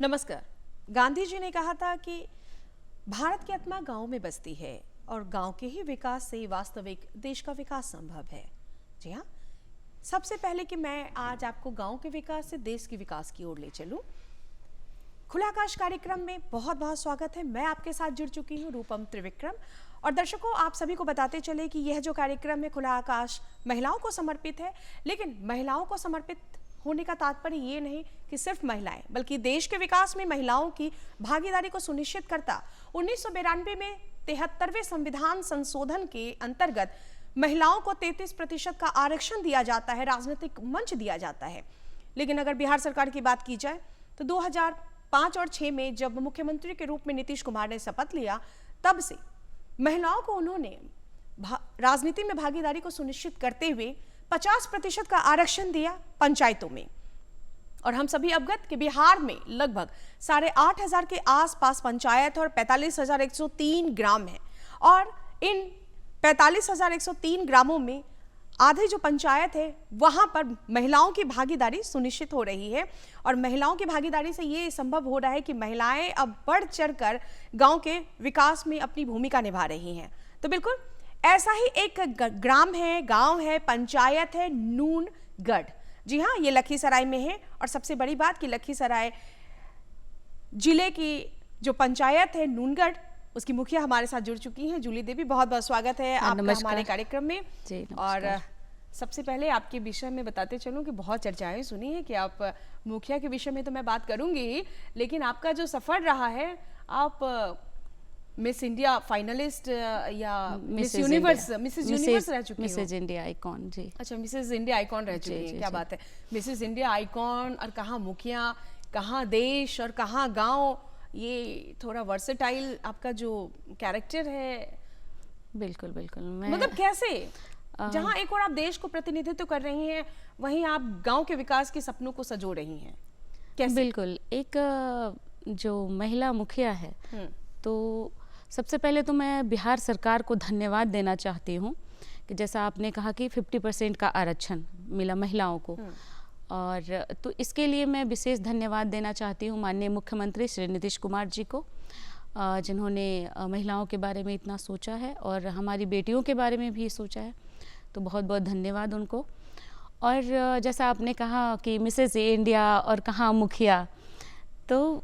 नमस्कार। गांधी जी ने कहा था कि भारत की आत्मा गांव में बसती है और गांव के ही विकास से वास्तविक देश का विकास संभव है। जी हाँ, सबसे पहले कि मैं आज आपको गांव के विकास से देश के विकास की ओर ले चलूं। खुला आकाश कार्यक्रम में बहुत बहुत स्वागत है। मैं आपके साथ जुड़ चुकी हूँ रूपम त्रिविक्रम। और दर्शकों, आप सभी को बताते चले कि यह जो कार्यक्रम है खुला आकाश महिलाओं को समर्पित है, लेकिन महिलाओं को समर्पित होने का तात्पर्य ये नहीं कि सिर्फ महिलाएं, बल्कि देश के विकास में महिलाओं की भागीदारी को सुनिश्चित करता 1992 में 73वें संविधान संशोधन के अंतर्गत महिलाओं को 33% का आरक्षण दिया जाता है, राजनीतिक मंच दिया जाता है। लेकिन अगर बिहार सरकार की बात की जाए तो 2005 और 6 में जब मुख्यमंत्री के रूप में नीतीश कुमार ने शपथ लिया, तब से महिलाओं को उन्होंने राजनीति में भागीदारी को सुनिश्चित करते हुए 50% का आरक्षण दिया पंचायतों में। और हम सभी अवगत कि बिहार में लगभग 8,500 के आसपास पंचायत और 45,103 ग्राम है। और इन 45,103 ग्रामों में आधे जो पंचायत है वहां पर महिलाओं की भागीदारी सुनिश्चित हो रही है। और महिलाओं की भागीदारी से ये संभव हो रहा है कि महिलाएं अब बढ़ चढ़कर गांव के विकास में अपनी भूमिका निभा रही हैं। तो बिल्कुल ऐसा ही एक ग्राम है, गांव है, पंचायत है नूनगढ़। जी हाँ, ये लखीसराय में है। और सबसे बड़ी बात कि लखीसराय जिले की जो पंचायत है नूनगढ़, उसकी मुखिया हमारे साथ जुड़ चुकी हैं, जूली देवी। बहुत बहुत स्वागत है आपका हमारे कार्यक्रम में। और सबसे पहले आपके विषय में बताते चलूं कि बहुत चर्चाएं सुनी है कि आप मुखिया के विषय में तो मैं बात करूंगी, लेकिन आपका जो सफर रहा है, आप मिस इंडिया फाइनलिस्ट या मिस यूनिवर्स, मिसेज यूनिवर्स रह चुकी हैं, मिसेज इंडिया आइकॉन। जी अच्छा, मिसेज इंडिया आइकॉन रह चुकी हैं। क्या बात है, मिसेज इंडिया आइकॉन। और कहाँ मुखिया, कहाँ देश और कहाँ गांव, ये थोड़ा वर्सेटाइल आपका जो कैरेक्टर है। बिल्कुल बिल्कुल। मतलब कैसे जहाँ एक और आप देश को प्रतिनिधित्व कर रही हैं, वहीं आप गांव के विकास के सपनों को सजो रही हैं, कैसे? बिल्कुल, एक जो महिला मुखिया है, तो सबसे पहले तो मैं बिहार सरकार को धन्यवाद देना चाहती हूँ कि जैसा आपने कहा कि 50% का आरक्षण मिला महिलाओं को, और तो इसके लिए मैं विशेष धन्यवाद देना चाहती हूँ माननीय मुख्यमंत्री श्री नीतीश कुमार जी को, जिन्होंने महिलाओं के बारे में इतना सोचा है और हमारी बेटियों के बारे में भी सोचा है। तो बहुत बहुत धन्यवाद उनको। और जैसा आपने कहा कि मिसेज इंडिया और कहाँ मुखिया, तो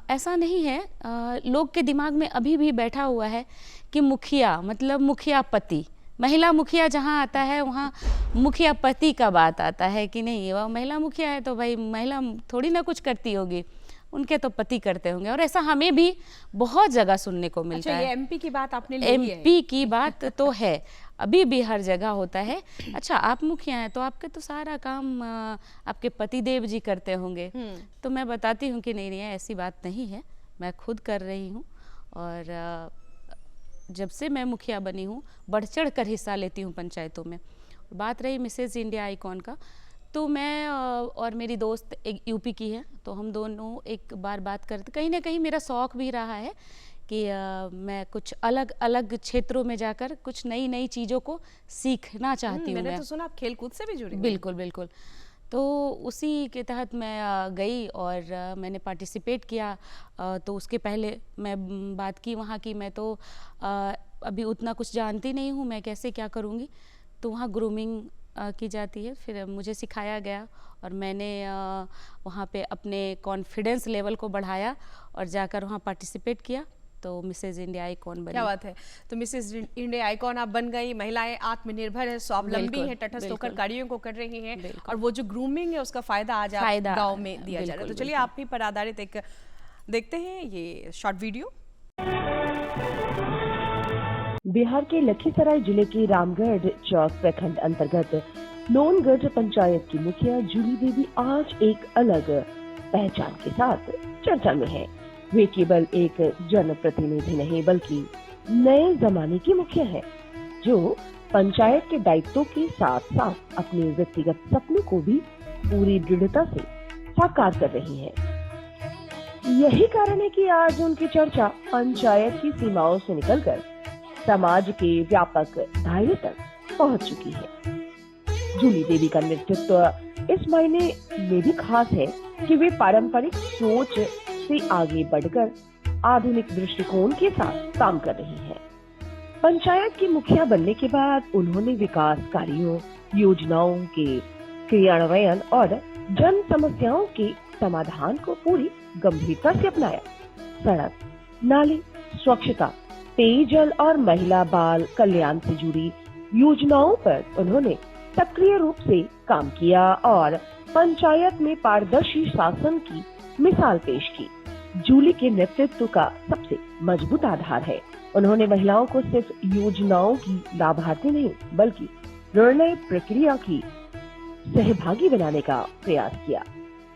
ऐसा नहीं है। लोग के दिमाग में अभी भी बैठा हुआ है कि मुखिया मतलब मुखिया पति, महिला मुखिया जहाँ आता है वहाँ मुखिया पति का बात आता है कि नहीं, वह महिला मुखिया है तो भाई महिला थोड़ी ना कुछ करती होगी, उनके तो पति करते होंगे। और ऐसा हमें भी बहुत जगह सुनने को मिलता है। एमपी की बात आपने ली है। एमपी की बात तो है, अभी भी हर जगह होता है। अच्छा, आप मुखिया हैं तो आपके तो सारा काम आपके पतिदेव जी करते होंगे। तो मैं बताती हूँ कि नहीं, ऐसी बात नहीं है, मैं खुद कर रही हूँ। और जब से मैं मुखिया बनी हूँ बढ़ चढ़ कर हिस्सा लेती हूँ पंचायतों में। बात रही मिसेज इंडिया आइकॉन का, तो मैं और मेरी दोस्त एक यूपी की है, तो हम दोनों एक बार बात करते। कहीं ना कहीं मेरा शौक़ भी रहा है कि मैं कुछ अलग अलग क्षेत्रों में जाकर कुछ नई नई चीज़ों को सीखना चाहती हूँ। मैंने तो सुना आप खेल कूद से भी जुड़ी। बिल्कुल बिल्कुल। तो उसी के तहत मैं गई और मैंने पार्टिसिपेट किया। तो उसके पहले मैं बात की वहाँ की, मैं तो अभी उतना कुछ जानती नहीं हूँ, मैं कैसे क्या करूँगी। तो वहाँ ग्रूमिंग की जाती है, फिर मुझे सिखाया गया और मैंने वहाँ पे अपने कॉन्फिडेंस लेवल को बढ़ाया और जाकर वहाँ पार्टिसिपेट किया, तो मिसेज इंडिया आइकॉन बनी। क्या बात है। तो मिसेज इंडिया आइकॉन आप बन गई। महिलाएं आत्मनिर्भर है, स्वावलंबी है, तटस्थ होकर कार्यों को कर रही हैं, और वो जो ग्रूमिंग है उसका फायदा आज गांव में दिया जा रहा है। तो चलिए आप ही पर आधारित एक देखते हैं ये शॉर्ट वीडियो। बिहार के लखीसराय जिले के रामगढ़ चौक प्रखंड अंतर्गत नूनगढ़ पंचायत की मुखिया जूली देवी आज एक अलग पहचान के साथ चर्चा में है। वे केवल एक जनप्रतिनिधि नहीं बल्कि नए जमाने की मुखिया है, जो पंचायत के दायित्वों के साथ साथ अपने व्यक्तिगत सपनों को भी पूरी दृढ़ता से साकार कर रही है। यही कारण है कि आज उनकी चर्चा पंचायत की सीमाओं से निकलकर समाज के व्यापक दायरे तक पहुंच चुकी है। जूली देवी का नेतृत्व इस मायने में भी खास है कि वे पारंपरिक सोच से आगे बढ़कर आधुनिक दृष्टिकोण के साथ काम कर रही है। पंचायत की मुखिया बनने के बाद उन्होंने विकास कार्यों, योजनाओं के क्रियान्वयन और जन समस्याओं के समाधान को पूरी गंभीरता से अपनाया। सड़क, नाले, स्वच्छता, पेयजल और महिला बाल कल्याण से जुड़ी योजनाओं पर उन्होंने सक्रिय रूप से काम किया और पंचायत में पारदर्शी शासन की मिसाल पेश की। जूली के नेतृत्व का सबसे मजबूत आधार है। उन्होंने महिलाओं को सिर्फ योजनाओं की लाभार्थी नहीं बल्कि निर्णय प्रक्रिया की सहभागी बनाने का प्रयास किया।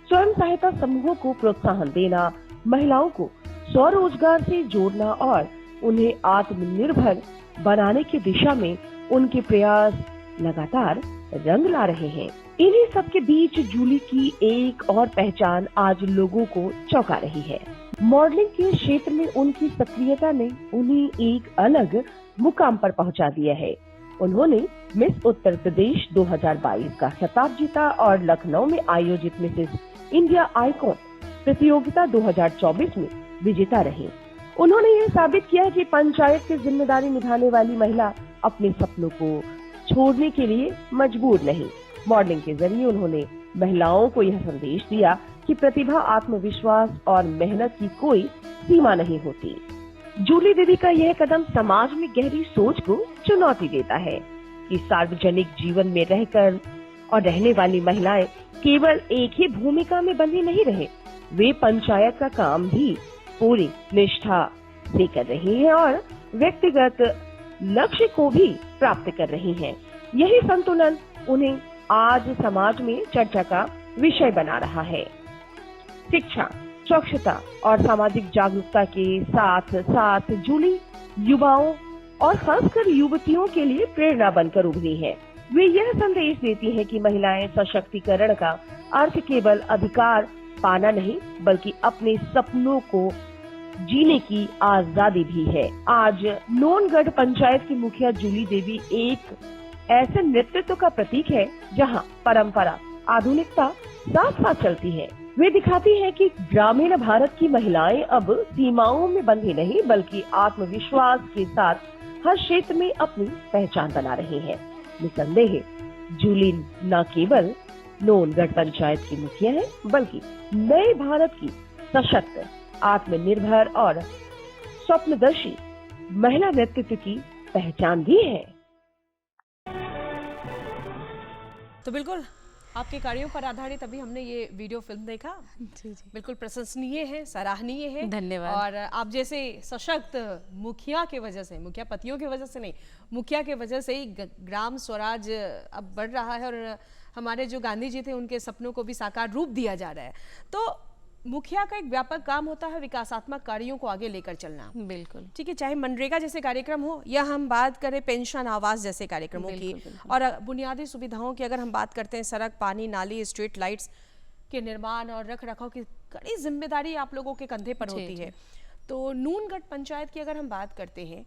स्वयं सहायता समूहों को प्रोत्साहन देना, महिलाओं को स्वरोजगार से जोड़ना और उन्हें आत्मनिर्भर बनाने की दिशा में उनके प्रयास लगातार रंग ला रहे हैं। इन्हीं सब के बीच जूली की एक और पहचान आज लोगों को चौंका रही है। मॉडलिंग के क्षेत्र में उनकी सक्रियता ने उन्हें एक अलग मुकाम पर पहुंचा दिया है। उन्होंने मिस उत्तर प्रदेश 2022 का खिताब जीता और लखनऊ में आयोजित मिसेस इंडिया आइकॉन प्रतियोगिता 2024 में विजेता रही। उन्होंने ये साबित किया कि पंचायत की जिम्मेदारी निभाने वाली महिला अपने सपनों को छोड़ने के लिए मजबूर नहीं। मॉडलिंग के जरिए उन्होंने महिलाओं को यह संदेश दिया कि प्रतिभा, आत्मविश्वास और मेहनत की कोई सीमा नहीं होती। जूली दीदी का यह कदम समाज में गहरी सोच को चुनौती देता है कि सार्वजनिक जीवन में रहकर और रहने वाली महिलाएं केवल एक ही भूमिका में बंधी नहीं रहे, वे पंचायत का काम भी पूरी निष्ठा से कर रही हैं और व्यक्तिगत लक्ष्य को भी प्राप्त कर रही हैं। यही संतुलन उन्हें आज समाज में चर्चा का विषय बना रहा है। शिक्षा, स्वच्छता और सामाजिक जागरूकता के साथ साथ जूली युवाओं और खासकर युवतियों के लिए प्रेरणा बनकर उभरी है। वे यह संदेश देती हैं कि महिलाएं सशक्तिकरण का अर्थ केवल अधिकार पाना नहीं बल्कि अपने सपनों को जीने की आजादी भी है। आज नोनगढ़ पंचायत की मुखिया जूली देवी एक ऐसे नेतृत्व का प्रतीक है जहां परंपरा, आधुनिकता साथ साथ चलती है। वे दिखाती है कि ग्रामीण भारत की महिलाएं अब सीमाओं में बंधी नहीं बल्कि आत्मविश्वास के साथ हर क्षेत्र में अपनी पहचान बना रही हैं। निसंदेह जूली न केवल नोनगढ़ पंचायत की मुखिया है बल्कि नए भारत की सशक्त, आत्मनिर्भर और स्वप्नदर्शी महिला नेतृत्व की पहचान भी है। तो बिल्कुल आपके कार्यों पर आधारित अभी हमने ये वीडियो फिल्म देखा। जी जी, बिल्कुल प्रशंसनीय है, सराहनीय है। धन्यवाद। और आप जैसे सशक्त मुखिया के वजह से, मुखिया पतियों की वजह से नहीं, मुखिया के वजह से ही ग्राम स्वराज अब बढ़ रहा है और हमारे जो गांधी जी थे उनके सपनों को भी साकार रूप दिया जा रहा है। तो मुखिया का एक व्यापक काम होता है विकासात्मक कार्यों को आगे लेकर चलना। बिल्कुल ठीक है, चाहे मनरेगा जैसे कार्यक्रम हो या हम बात करें पेंशन आवास जैसे कार्यक्रमों की, और बुनियादी सुविधाओं की अगर हम बात करते हैं, सड़क, पानी, नाली, स्ट्रीट लाइट्स के निर्माण और रख रखाव की कड़ी जिम्मेदारी आप लोगों के कंधे पर होती है। तो नूनगढ़ पंचायत की अगर हम बात करते हैं,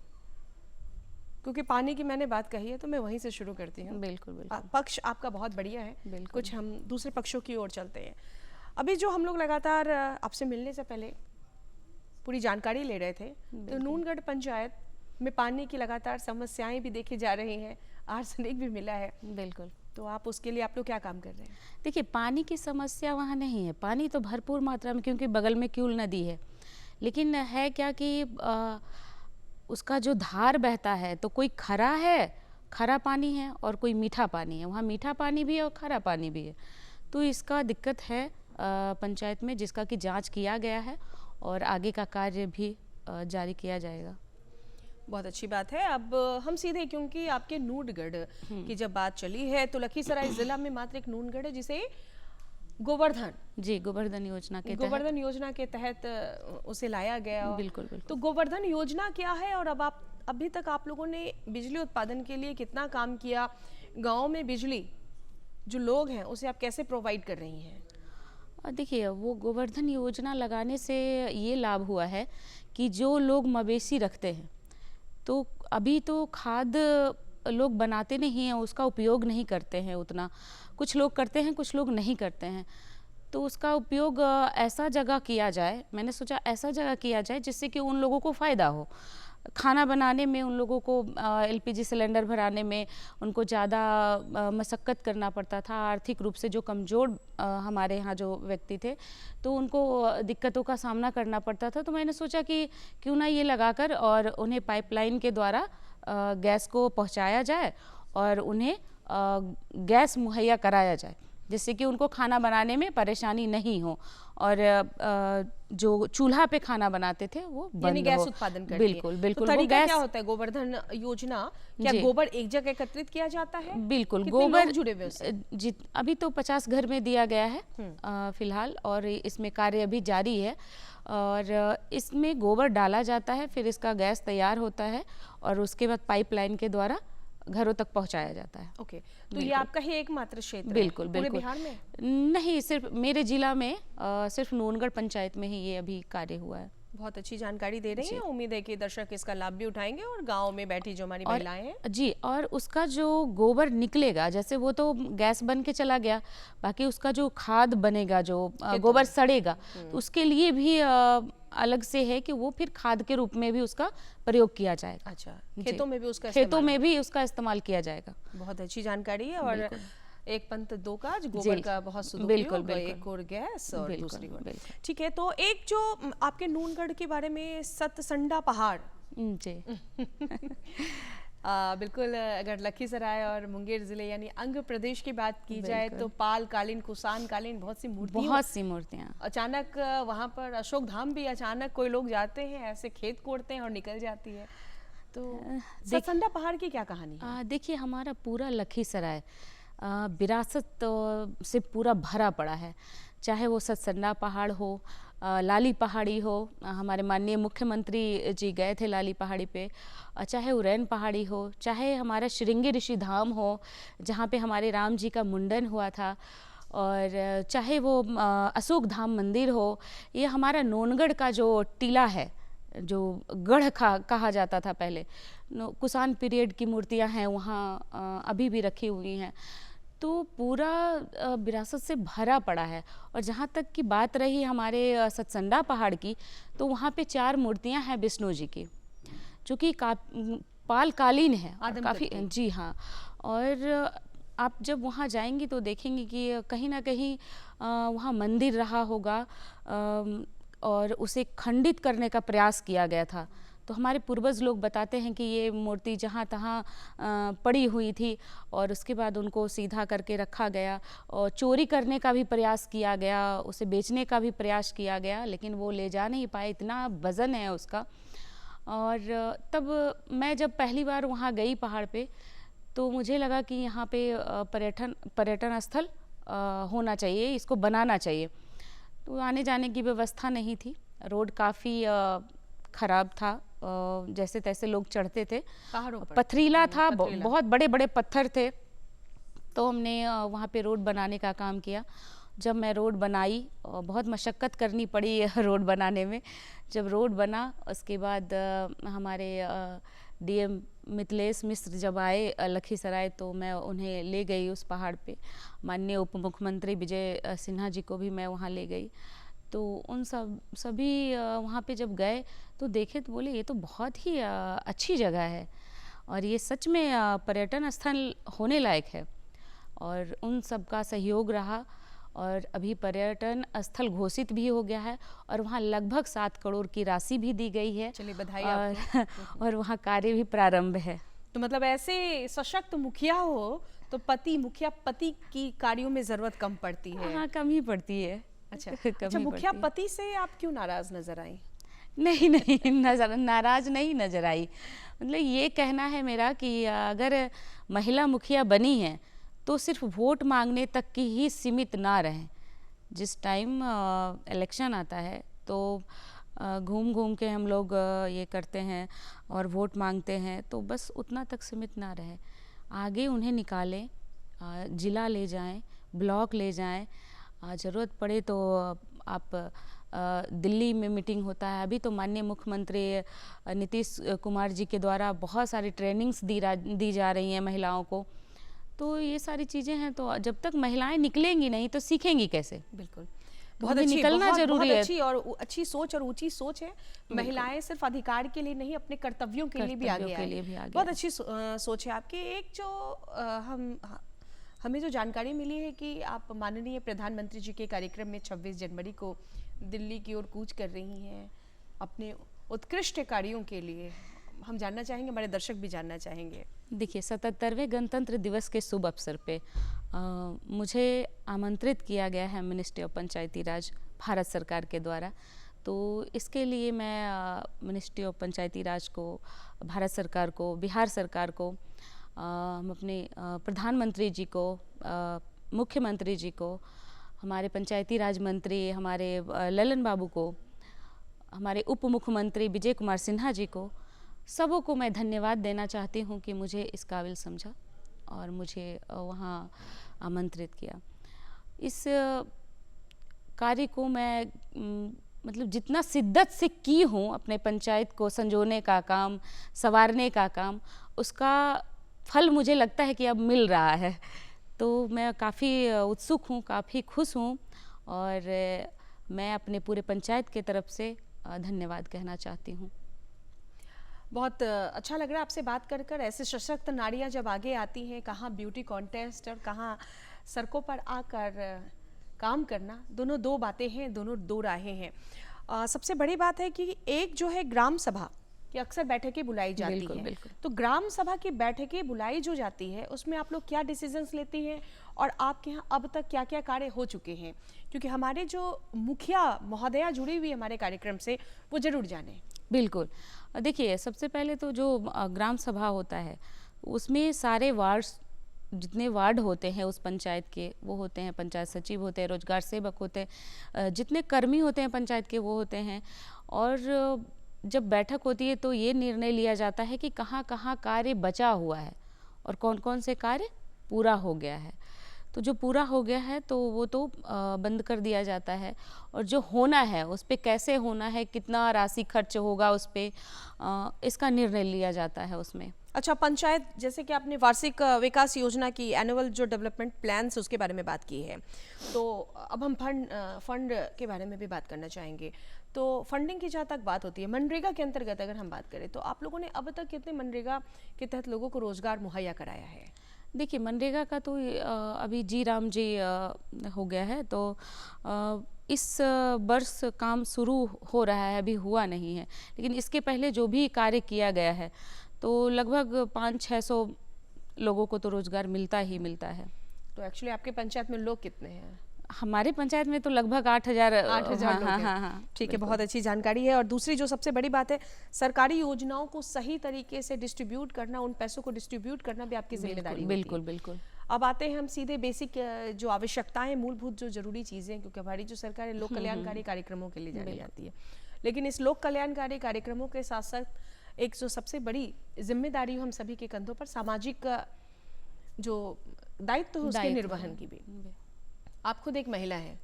क्योंकि पानी की मैंने बात कही है तो मैं वहीं से शुरू करती हूँ। बिल्कुल बिल्कुल, पक्ष आपका बहुत बढ़िया है। बिल्कुल। कुछ हम दूसरे पक्षों की ओर चलते हैं। अभी जो हम लोग लगातार आपसे मिलने से पहले पूरी जानकारी ले रहे थे, तो नूनगढ़ पंचायत में पानी की लगातार समस्याएं भी देखी जा रही हैं, आर्सेनिक भी मिला है। बिल्कुल। तो आप उसके लिए आप लोग क्या काम कर रहे हैं? देखिए, पानी की समस्या वहाँ नहीं है, पानी तो भरपूर मात्रा में, क्योंकि बगल में क्यूल नदी है। लेकिन है क्या कि उसका जो धार बहता है तो कोई खरा पानी है और कोई मीठा पानी है। वहाँ मीठा पानी भी है और खरा पानी भी है। तो इसका दिक्कत है पंचायत में, जिसका कि जांच किया गया है और आगे का कार्य भी जारी किया जाएगा। बहुत अच्छी बात है। अब हम सीधे, क्योंकि आपके नूनगढ़ की जब बात चली है तो लखीसराय जिला में मात्र एक नूनगढ़ है जिसे गोवर्धन योजना के तहत उसे लाया गया। बिल्कुल बिल्कुल। तो गोवर्धन योजना क्या है और अब अभी तक आप लोगों ने बिजली उत्पादन के लिए कितना काम किया? गाँव में बिजली जो लोग हैं उसे आप कैसे प्रोवाइड कर रही हैं? देखिए, वो गोवर्धन योजना लगाने से ये लाभ हुआ है कि जो लोग मवेशी रखते हैं, तो अभी तो खाद लोग बनाते नहीं हैं, उसका उपयोग नहीं करते हैं उतना। कुछ लोग करते हैं, कुछ लोग नहीं करते हैं। तो उसका उपयोग ऐसा जगह किया जाए, मैंने सोचा ऐसा जगह किया जाए जिससे कि उन लोगों को फ़ायदा हो। खाना बनाने में उन लोगों को एलपीजी सिलेंडर भराने में उनको ज़्यादा मशक्क़त करना पड़ता था। आर्थिक रूप से जो कमज़ोर हमारे यहाँ जो व्यक्ति थे, तो उनको दिक्कतों का सामना करना पड़ता था। तो मैंने सोचा कि क्यों ना ये लगाकर और उन्हें पाइपलाइन के द्वारा गैस को पहुँचाया जाए और उन्हें गैस मुहैया कराया जाए, जिससे कि उनको खाना बनाने में परेशानी नहीं हो और जो चूल्हा पे खाना बनाते थे वो यानी बंद गैस हो। उत्पादन करती है। बिल्कुल बिल्कुल तो वो तरीका गैस क्या होता है गोवर्धन योजना? क्या जी। गोबर एक जगह एकत्रित किया जाता है? बिल्कुल कितने गोबर लोग जुड़े हुए उससे? जी अभी तो 50 घर में दिया गया है फिलहाल, और इसमें कार्य अभी जारी है। और इसमें गोबर डाला जाता है, फिर इसका गैस तैयार होता है और उसके बाद पाइपलाइन के द्वारा घरों तक पहुंचाया जाता है। ओके, तो ये आपका ही एकमात्र क्षेत्र है बिल्कुल पूरे बिल्कुल बिहार में? नहीं, सिर्फ मेरे जिला में सिर्फ नूनगढ़ पंचायत में ही ये अभी कार्य हुआ है। बहुत अच्छी जानकारी दे रही हैं। उम्मीद है कि दर्शक इसका लाभ भी उठाएंगे और गांव में बैठी जो हमारी और महिलाएं हैं। जी, और उसका जो गोबर निकलेगा, जैसे वो तो गैस बन के चला गया, बाकी उसका जो खाद बनेगा, जो गोबर सड़ेगा, तो उसके लिए भी अलग से है कि वो फिर खाद के रूप में भी उसका प्रयोग किया जाएगा। अच्छा, जी। खेतों में भी उसका खेतों इस्तेमाल? में भी उसका इस्तेमाल किया जाएगा। बहुत अच्छी जानकारी है। और एक पंथ दो काज, जी। गोबर का बहुत सदुपयोग, बिल्कुल, बिल्कुल। एक और गैस और बिल्कुल, दूसरी ओर। बिल्कुल। ठीक है, तो एक जो आपके नूनगढ़ के बारे में सतसंडा पहाड़ जी बिल्कुल, अगर लखीसराय और मुंगेर जिले यानी अंग प्रदेश की बात की जाए तो पाल कालीन, कुषाण कालीन बहुत सी मूर्तियाँ अचानक वहाँ पर अशोक धाम भी अचानक कोई लोग जाते हैं, ऐसे खेत कोड़ते हैं और निकल जाती है। तो सतसंडा पहाड़ की क्या कहानी है? देखिए, हमारा पूरा लखीसराय विरासत से पूरा भरा पड़ा है। चाहे वो सतसंडा पहाड़ हो, लाली पहाड़ी हो, हमारे माननीय मुख्यमंत्री जी गए थे लाली पहाड़ी पे, चाहे उरैन पहाड़ी हो, चाहे हमारा श्रृंगी ऋषि धाम हो जहाँ पे हमारे राम जी का मुंडन हुआ था, और चाहे वो अशोक धाम मंदिर हो, ये हमारा नूनगढ़ का जो टीला है, जो गढ़ कहा जाता था पहले, कुषाण पीरियड की मूर्तियां हैं वहाँ अभी भी रखी हुई हैं। तो पूरा विरासत से भरा पड़ा है। और जहाँ तक की बात रही हमारे सतसंडा पहाड़ की, तो वहाँ पे 4 मूर्तियाँ हैं विष्णु जी की, जो कि पालकालीन है काफ़ी। जी हाँ, और आप जब वहाँ जाएंगी तो देखेंगे कि कहीं ना कहीं वहाँ मंदिर रहा होगा और उसे खंडित करने का प्रयास किया गया था। तो हमारे पूर्वज लोग बताते हैं कि ये मूर्ति जहाँ तहाँ पड़ी हुई थी और उसके बाद उनको सीधा करके रखा गया, और चोरी करने का भी प्रयास किया गया, उसे बेचने का भी प्रयास किया गया, लेकिन वो ले जा नहीं पाए, इतना वज़न है उसका। और तब मैं जब पहली बार वहाँ गई पहाड़ पे, तो मुझे लगा कि यहाँ पे पर्यटन स्थल होना चाहिए, इसको बनाना चाहिए। तो आने जाने की व्यवस्था नहीं थी, रोड काफ़ी ख़राब था, जैसे तैसे लोग चढ़ते थे, पथरीला था, बहुत बड़े बड़े पत्थर थे। तो हमने वहाँ पे रोड बनाने का काम किया। जब मैं रोड बनाई, बहुत मशक्क़त करनी पड़ी रोड बनाने में। जब रोड बना, उसके बाद हमारे डीएम मिथिलेश मिश्र जब आए लखीसराय, तो मैं उन्हें ले गई उस पहाड़ पे। माननीय उप मुख्यमंत्री विजय सिन्हा जी को भी मैं वहाँ ले गई। तो उन सभी वहाँ पे जब गए तो देखे तो बोले ये तो बहुत ही अच्छी जगह है और ये सच में पर्यटन स्थल होने लायक है। और उन सब का सहयोग रहा और अभी पर्यटन स्थल घोषित भी हो गया है और वहाँ लगभग 7 करोड़ की राशि भी दी गई है। चलिए बधाई आपको। और वहाँ कार्य भी प्रारंभ है। तो मतलब ऐसे सशक्त मुखिया हो तो मुखिया पति की कार्यों में ज़रूरत कम पड़ती है। हाँ, कम ही पड़ती है। अच्छा, मुखिया पति से आप क्यों नाराज नजर आई? नहीं नाराज नहीं नजर आई। मतलब ये कहना है मेरा कि अगर महिला मुखिया बनी है तो सिर्फ वोट मांगने तक की ही सीमित ना रहें। जिस टाइम इलेक्शन आता है तो घूम घूम के हम लोग ये करते हैं और वोट मांगते हैं, तो बस उतना तक सीमित ना रहे, आगे उन्हें निकालें, जिला ले जाएं, ब्लॉक ले जाएं, ज़रूरत पड़े तो आप दिल्ली में मीटिंग होता है। अभी तो माननीय मुख्यमंत्री नीतीश कुमार जी के द्वारा बहुत सारी ट्रेनिंग्स दी जा रही हैं महिलाओं को। तो ये सारी चीज़ें हैं, तो जब तक महिलाएं निकलेंगी नहीं तो सीखेंगी कैसे? बिल्कुल। बहुत हमें अच्छी, निकलना बहुत जरूरी है। अच्छी और अच्छी सोच और ऊंची सोच है। महिलाएं सिर्फ अधिकार के लिए नहीं, अपने कर्तव्यों के लिए भी आगे कर्तव्यों के लिए आए। भी आगे बहुत आए। अच्छी सोच है आपकी। एक जो हमें जो जानकारी मिली है कि आप माननीय प्रधानमंत्री जी के कार्यक्रम में 26 जनवरी को दिल्ली की ओर कूच कर रही हैं अपने उत्कृष्ट कार्यों के लिए। हम जानना चाहेंगे, हमारे दर्शक भी जानना चाहेंगे। देखिए, 77वें गणतंत्र दिवस के शुभ अवसर पे मुझे आमंत्रित किया गया है मिनिस्ट्री ऑफ पंचायती राज भारत सरकार के द्वारा। तो इसके लिए मैं मिनिस्ट्री ऑफ पंचायती राज को, भारत सरकार को, बिहार सरकार को, हम अपने प्रधानमंत्री जी को, मुख्यमंत्री जी को, हमारे पंचायती राज मंत्री हमारे ललन बाबू को, हमारे उप मुख्यमंत्री विजय कुमार सिन्हा जी को, सबों को मैं धन्यवाद देना चाहती हूँ कि मुझे इस काबिल समझा और मुझे वहाँ आमंत्रित किया। इस कार्य को मैं मतलब जितना शिद्दत से की हूँ, अपने पंचायत को संजोने का काम, संवारने का काम, उसका फल मुझे लगता है कि अब मिल रहा है। तो मैं काफ़ी उत्सुक हूँ, काफ़ी खुश हूँ और मैं अपने पूरे पंचायत के तरफ से धन्यवाद कहना चाहती हूँ। बहुत अच्छा लग रहा है आपसे बात कर कर। ऐसे सशक्त नारियां जब आगे आती हैं, कहाँ ब्यूटी कॉन्टेस्ट और कहाँ सड़कों पर आकर काम करना, दोनों दो बातें हैं, दोनों दो राहें हैं। सबसे बड़ी बात है कि एक जो है ग्राम सभा की अक्सर बैठकें बुलाई जाती हैं। बिल्कुल। तो ग्राम सभा की बैठकें बुलाई जो जाती है, उसमें आप लोग क्या डिसीजंस लेती हैं और आपके यहाँ अब तक क्या क्या कार्य हो चुके हैं? क्योंकि हमारे जो मुखिया महोदया जुड़ी हुई हमारे कार्यक्रम से, वो जरूर जाने। बिल्कुल। देखिए, सबसे पहले तो जो ग्राम सभा होता है उसमें सारे वार्ड्स, जितने वार्ड होते हैं उस पंचायत के, वो होते हैं, पंचायत सचिव होते हैं, रोजगार सेवक होते हैं, जितने कर्मी होते हैं पंचायत के वो होते हैं। और जब बैठक होती है तो ये निर्णय लिया जाता है कि कहाँ कहाँ कार्य बचा हुआ है और कौन कौन से कार्य पूरा हो गया है। तो जो पूरा हो गया है तो वो तो बंद कर दिया जाता है, और जो होना है उस पर कैसे होना है, कितना राशि खर्च होगा उस पर, इसका निर्णय लिया जाता है उसमें। अच्छा, पंचायत, जैसे कि आपने वार्षिक विकास योजना की, एनुअल जो डेवलपमेंट प्लान्स, उसके बारे में बात की है, तो अब हम फंड के बारे में भी बात करना चाहेंगे। तो फंडिंग की जहाँ तक बात होती है, मनरेगा के अंतर्गत अगर हम बात करें, तो आप लोगों ने अब तक कितने मनरेगा के तहत लोगों को रोजगार मुहैया कराया है? देखिए, मनरेगा का तो अभी जी राम जी हो गया है, तो इस वर्ष काम शुरू हो रहा है, अभी हुआ नहीं है। लेकिन इसके पहले जो भी कार्य किया गया है तो लगभग 500-600 लोगों को तो रोजगार मिलता ही मिलता है। तो एक्चुअली आपके पंचायत में लोग कितने हैं? हमारे पंचायत में तो लगभग 8,000 लोग हैं। हाँ, ठीक है, बहुत अच्छी जानकारी है। और दूसरी जो सबसे बड़ी बात है, सरकारी योजनाओं को सही तरीके से डिस्ट्रीब्यूट करना, उन पैसों को डिस्ट्रीब्यूट करना भी आपकी जिम्मेदारी होती है। बिल्कुल बिल्कुल। अब आते हैं हम सीधे बेसिक जो आवश्यकताएं, मूलभूत जो जरूरी चीजें, क्योंकि हमारी जो सरकार है लोक कल्याणकारी कार्यक्रमों के लिए जानी जाती है, लेकिन इस लोक कल्याणकारी कार्यक्रमों के साथ साथ एक जो सबसे बड़ी जिम्मेदारी हम सभी के कंधों पर, सामाजिक जो दायित्व है उसके निर्वहन की भी। आप खुद एक महिला हैं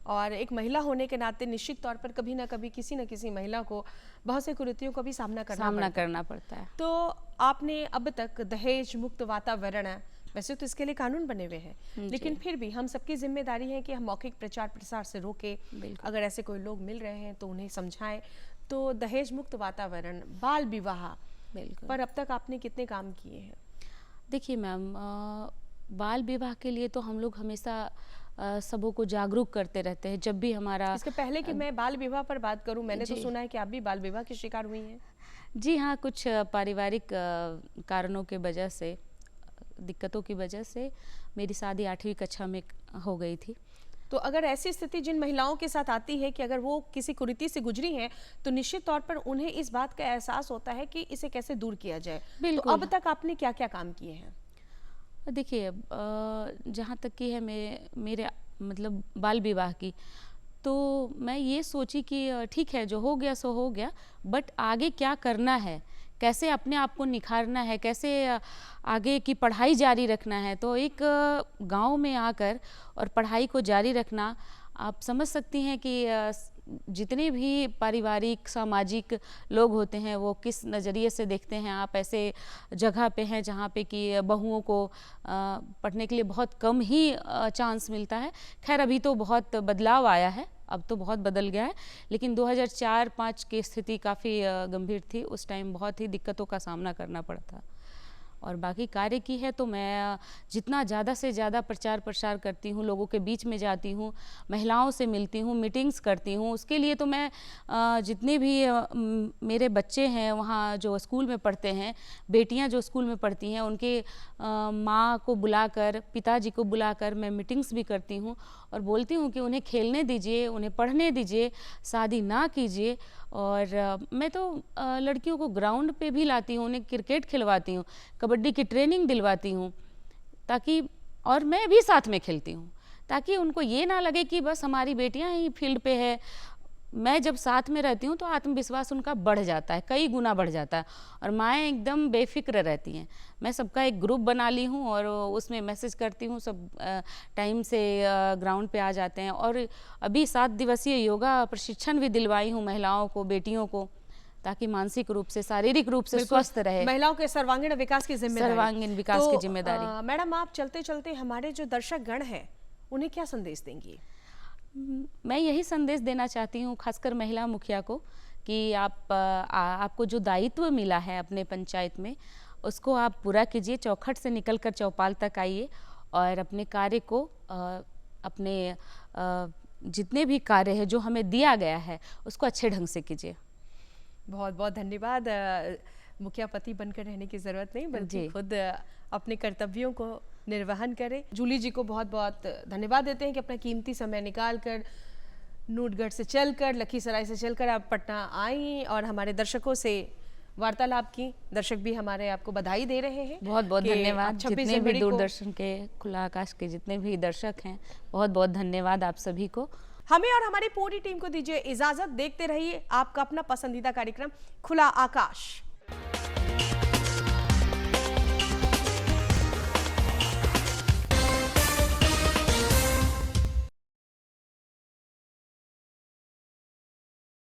और एक महिला होने के नाते निश्चित तौर पर कभी ना कभी किसी न किसी महिला को बहुत से कुरीतियों का भी सामना करना पड़ता है। तो आपने अब तक दहेज मुक्त वातावरण, वैसे तो इसके लिए कानून बने हुए हैं, लेकिन फिर भी हम सबकी जिम्मेदारी है कि हम मौखिक प्रचार प्रसार से रोकें। अगर ऐसे कोई लोग मिल रहे हैं तो उन्हें समझाएं। तो दहेज मुक्त वातावरण, बाल विवाह पर अब तक आपने कितने काम किए हैं? देखिए मैम, बाल विवाह के लिए तो हम लोग हमेशा सबों को जागरूक करते रहते हैं। जब भी हमारा, इसके पहले कि मैं बाल विवाह पर बात करूं, मैंने तो सुना है कि आप भी बाल विवाह की शिकार हुई हैं। जी हाँ, कुछ पारिवारिक कारणों के वजह से, दिक्कतों की वजह से मेरी शादी 8वीं कक्षा में हो गई थी। तो अगर ऐसी स्थिति जिन महिलाओं के साथ आती है कि अगर वो किसी कुरीति से गुजरी हैं, तो निश्चित तौर पर उन्हें इस बात का एहसास होता है कि इसे कैसे दूर किया जाए। तो अब तक आपने क्या क्या काम किए हैं? देखिए, जहाँ तक की है मेरे मतलब बाल विवाह की, तो मैं ये सोची कि ठीक है, जो हो गया सो हो गया, बट आगे क्या करना है, कैसे अपने आप को निखारना है, कैसे आगे की पढ़ाई जारी रखना है। तो एक गांव में आकर और पढ़ाई को जारी रखना, आप समझ सकती हैं कि जितने भी पारिवारिक सामाजिक लोग होते हैं वो किस नज़रिए से देखते हैं। आप ऐसे जगह पे हैं जहाँ पे कि बहुओं को पढ़ने के लिए बहुत कम ही चांस मिलता है। खैर अभी तो बहुत बदलाव आया है, अब तो बहुत बदल गया है, लेकिन 2004-05 की स्थिति काफ़ी गंभीर थी। उस टाइम बहुत ही दिक्कतों का सामना करना पड़ा था। और बाकी कार्य की है तो मैं जितना ज़्यादा से ज़्यादा प्रचार प्रसार करती हूँ, लोगों के बीच में जाती हूँ, महिलाओं से मिलती हूँ, मीटिंग्स करती हूँ। उसके लिए तो मैं जितने भी मेरे बच्चे हैं वहाँ जो स्कूल में पढ़ते हैं, बेटियाँ जो स्कूल में पढ़ती हैं, उनके माँ को बुलाकर, पिताजी को बुलाकर मैं मीटिंग्स भी करती हूँ और बोलती हूँ कि उन्हें खेलने दीजिए, उन्हें पढ़ने दीजिए, शादी ना कीजिए। और मैं तो लड़कियों को ग्राउंड पे भी लाती हूँ, उन्हें क्रिकेट खिलवाती हूँ, कबड्डी की ट्रेनिंग दिलवाती हूँ, ताकि, और मैं भी साथ में खेलती हूँ ताकि उनको ये ना लगे कि बस हमारी बेटियाँ ही फील्ड पे है। मैं जब साथ में रहती हूँ तो आत्मविश्वास उनका बढ़ जाता है, कई गुना बढ़ जाता है, और माएँ एकदम बेफिक्र रहती हैं। मैं सबका एक ग्रुप बना ली हूँ और उसमें मैसेज करती हूँ, सब टाइम से ग्राउंड पे आ जाते हैं। और अभी 7 दिवसीय योगा प्रशिक्षण भी दिलवाई हूँ महिलाओं को, बेटियों को, ताकि मानसिक रूप से, शारीरिक रूप से स्वस्थ रहे। महिलाओं के सर्वांगीण विकास की जिम्मेदारी, सर्वांगीण विकास की जिम्मेदारी। मैडम, आप चलते चलते हमारे जो दर्शक गण हैं उन्हें क्या संदेश देंगी? मैं यही संदेश देना चाहती हूँ, खासकर महिला मुखिया को, कि आपको जो दायित्व मिला है अपने पंचायत में, उसको आप पूरा कीजिए। चौखट से निकलकर चौपाल तक आइए और अपने कार्य को, अपने जितने भी कार्य है जो हमें दिया गया है उसको अच्छे ढंग से कीजिए। बहुत बहुत धन्यवाद। मुखिया पति बनकर रहने की जरूरत नहीं, बल्कि खुद अपने कर्तव्यों को निर्वहन करें। जूली जी को बहुत बहुत धन्यवाद देते हैं कि अपना कीमती समय निकालकर नूटगढ़ से चलकर, लखीसराय से चलकर आप पटना आई और हमारे दर्शकों से वार्तालाप की। दर्शक भी हमारे आपको बधाई दे रहे हैं। बहुत बहुत धन्यवाद। जितने भी दूरदर्शन के, खुला आकाश के जितने भी दर्शक हैं, बहुत बहुत धन्यवाद आप सभी को। हमें और हमारी पूरी टीम को दीजिए इजाजत। देखते रहिए आपका अपना पसंदीदा कार्यक्रम खुला आकाश।